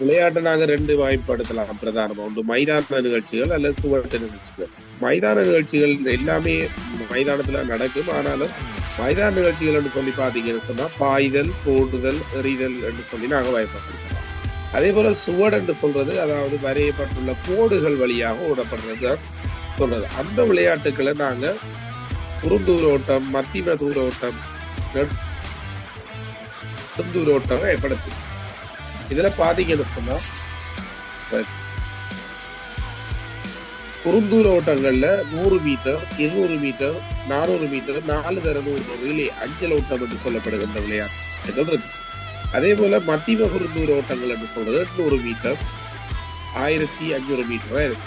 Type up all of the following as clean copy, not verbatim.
விளையாட்டை நாங்க ரெண்டு வாய்ப்படுத்தலாம் பிரதானமா. ஒன்று மைதான நிகழ்ச்சிகள் அல்லது சுவட்டு நிகழ்ச்சிகள். மைதான நிகழ்ச்சிகள் எல்லாமே மைதானத்துல நடக்கும். ஆனாலும் மைதான நிகழ்ச்சிகள் என்று சொல்லி பாத்தீங்கன்னு சொன்னா பாய்தல், போடுதல், எறிதல் என்று சொல்லி நாங்க வாய்ப்படுத்தலாம். அதே போல சுவடு என்று சொல்றது அதாவது வரையப்பட்டுள்ள கோடுகள் வழியாக ஓடப்படுறது சொல்றது. அந்த விளையாட்டுகளை நாங்க குறுந்தூர ஓட்டம், மத்திய தூர ஓட்டம், நெடுந்தூர ஓட்டம் ஏற்படுத்தி இதுல பாத்தீங்கன்னு சொன்னா குறுந்தூர ஓட்டங்கள்ல 100 மீட்டர், 200 மீட்டர், 400 மீட்டர், 4 தர 100 ரிலே அஞ்சல் ஓட்டம் என்று சொல்லப்படுகின்ற விளையாட்டு இருக்கு. அதே போல மத்திய குறுந்தூர ஓட்டங்கள் என்று சொல்றது 800 மீட்டர், 1500 மீட்டர் இருக்கு.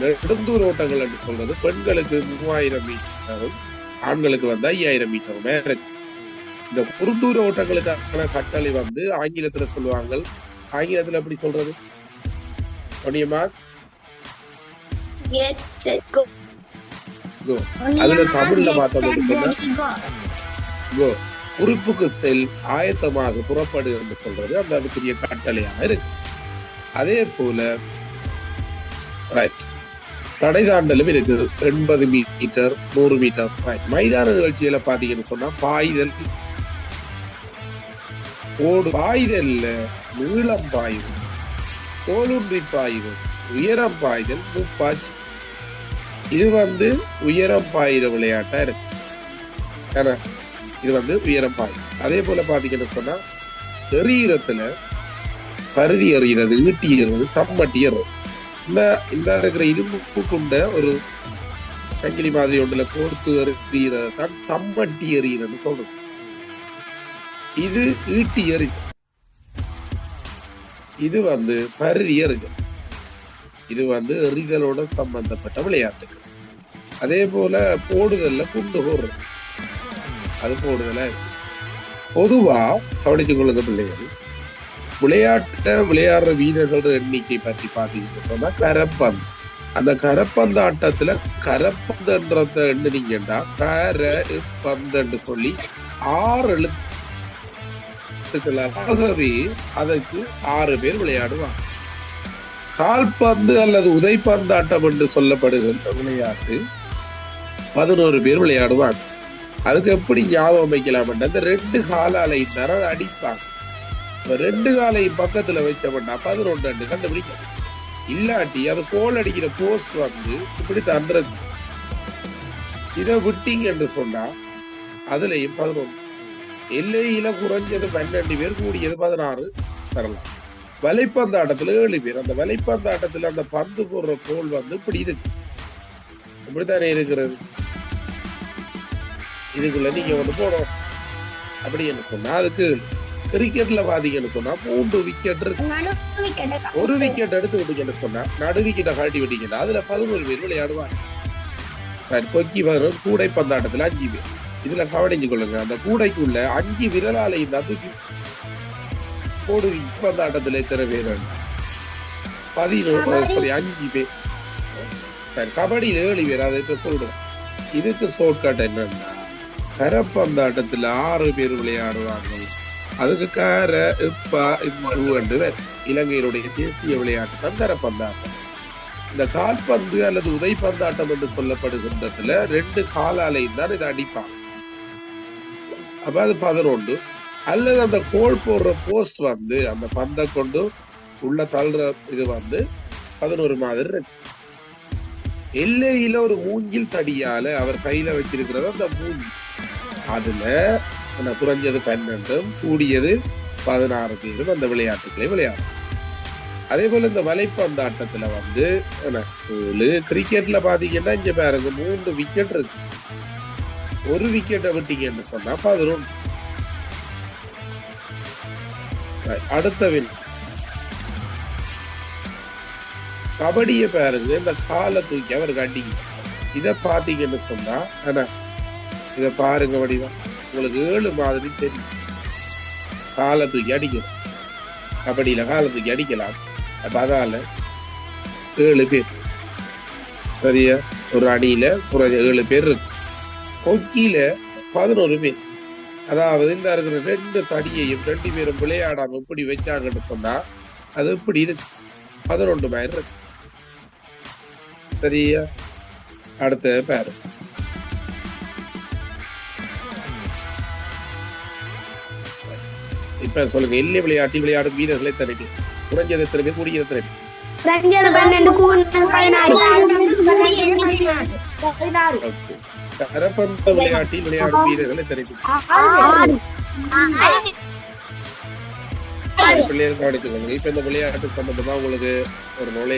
நெடுந்தூர ஓட்டங்கள் என்று சொல்றது பெண்களுக்கு 3000 மீட்டரும் ஆண்களுக்கு 5000 மீட்டரும் இருக்கு. இந்த குறுந்தூர ஓட்டங்களுக்கான கட்டளை ஆங்கிலத்துல சொல்லுவாங்க. ஆங்கிலத்துல எப்படி சொல்றது? அதுல தமிழ்ல குறிப்புக்கு செல், ஆயத்தமாக புறப்படு என்று சொல்றது அந்த அதுக்குரிய கட்டளையாக இருக்கு. அதே போல தடை தாண்டலும் இருக்கு. 80 மீட்டர், 100 மீட்டர். மைதான நிகழ்ச்சியில பாத்தீங்கன்னு சொன்னா பாய்தல், பாய்தல்ல நீளம் பாய்தல், தோலுன்றி பாய்தல், உயரம் பாய்தல், முப்பாச்சு. இது உயரம் பாயிற விளையாட்டா இருக்கு. இது உயரம் பாயுது. அதே போல பாத்தீங்கன்னு சொன்னா எறியறதுல பருதி எறிகிறது, ஈட்டி எறிவது, சம்மட்டி எறிவது. இந்த இருக்கிற இரும்பு கொண்ட ஒரு சங்கிலி மாதிரி ஒன்றுல கோர்த்து எறிகிறதான் சம்மட்டி எறிகிறது சொல்றது. இது ஈட்டி எறி, இது பருதி எறிக. இது எறிதலோட சம்பந்தப்பட்ட விளையாட்டுகள். அதே போல போடுதல்ல குண்டு போடுறது, அது போடுதல. பொதுவா கவனித்துக் கொள்ளுங்க பிள்ளைகள், விளையாடுற வீரர்களோட எண்ணிக்கை பற்றி பாத்தீங்கன்னா கரப்பந்து. அந்த கரப்பந்து ஆட்டத்துல கரப்பந்துன்றத எண்ணினீங்கன்னா பந்து சொல்லி 6 எழுத்துக்களாகவே அதற்கு 6 பேர் விளையாடுவாங்க. கால்பந்து அல்லது உதைப்பந்தாட்டம் என்று சொல்லப்படுகின்ற விளையாட்டு 11 பேர் விளையாடுவாங்க. அதுக்கு எப்படி ஞாபகம் வைக்கலாம்? அந்த 2 காலாலையும் தர அடிப்பாங்க. 2 காலையும் பக்கத்துல வச்சோம்னா 11 கண்டுபிடிக்கும். இல்லாட்டி அது கோல் அடிக்கிற போஸ்ட் இப்படி தந்துருக்கு. இதை விட்டீங்க என்று சொன்னா அதுலயும் 11. எல்லையில குறைஞ்சது 12 பேர், கூடியது 16 தரலாம். வலைப்பந்தாட்டத்துல 7 பேர். அந்த வலைப்பந்தாட்டத்துல அந்த பந்து போடுற கோல் இப்படி இருக்கு, இப்படித்தானே இருக்கிறது. இதுக்குள்ள நீங்க போடணும். அப்படி என்ன சொன்னா அதுக்கு கிரிக்கெட்ல பாத்தீங்கன்னு சொன்னா 3 விக்கெட் இருக்கு. 1 விக்கெட் எடுத்து விட்டீங்கன்னு சொன்னா நடு விக்கெட்டை காட்டி விட்டீங்கன்னா அதுல 11 பேர் விளையாடுவாங்க. கொக்கி கூடை பந்தாட்டத்துல 5 பேர். இதுல கவனிச்சு கொள்ளுங்க, அந்த கூடைக்குள்ள 5 விரலாலையும் தான் தூக்கி போடு. பந்தாட்டத்துல எத்தனை பேர்? 5 பேர். கபடியில 7 பேர். அதை இப்ப சொல்றேன். இதுக்கு ஷார்ட்கட் என்னன்னா கரப்பந்தாட்டத்துல 6 பேர் விளையாடுவாங்க. அதுக்கு இலங்கையினுடைய தேசிய விளையாட்டு தான் கரப்பந்தாட்டம். இந்த கால்பந்து அல்லது உதைப்பந்தாட்டம் என்று சொல்லப்படுகின்றதுல 2 காலாலையும் தான் இதை அடிப்பாங்க. அப்ப அது 11. அல்லது அந்த கோல் போடுற போஸ்ட் அந்த பந்தை கொண்டு உள்ள தள்ளுற இது 11 மாதிரி இருக்கு. எல்லையில ஒரு மூங்கில் தடியால அவர் கையில வச்சிருக்கிறது அந்த மூங்கில். அதுல குறைஞ்சது 12, கூடியது 16 பேரும் அந்த விளையாட்டுகளை விளையாடும். அதே போல இந்த வலைப்பந்தாட்டத்துல கிரிக்கெட்ல பாத்தீங்கன்னா இங்க பாருங்க 3 விக்கெட் இருக்கு. 1 விக்கெட்டை விட்டீங்கன்னு சொன்னா 11. அடுத்தவின் கபடிய பாருங்க, இந்த காலை தூக்கி அவர் கட்டி. இத பாத்தீங்கன்னு சொன்னா இத பாருங்க, வடிவம் உங்களுக்கு 7 மாதிரி தெரியும். காலை தூக்கி அடிக்கணும். கபடியில காலை தூக்கி அடிக்கலாம். அப்ப அதால 7 பேர். சரியா? ஒரு அணியில 7 பேர் இருக்கு. கொக்கியில 11 பேர். அதாவது இந்த இருக்கிற 2 தடியையும் 2 பேரும் விளையாடாம இப்படி வச்சாங்கன்னு சொன்னா அது இப்படி இருக்கு 11 மாதிரி இருக்கு. சரியா? அடுத்த பாரு. இப்ப சொல்லுங்க, எல்லை விளையாட்டில் விளையாடும் வீரர்களை தரட்டு. குறைஞ்சது எத்தனை பேர், கூடியது எத்தனை பேர்? கரப்பந்து விளையாட்டில் விளையாடும் வீரர்களை தரட்டு. பிள்ளைகள் கவனித்துக்கோங்க. இப்ப இந்த விளையாட்டு சம்பந்தமா உங்களுக்கு ஒரு நுழை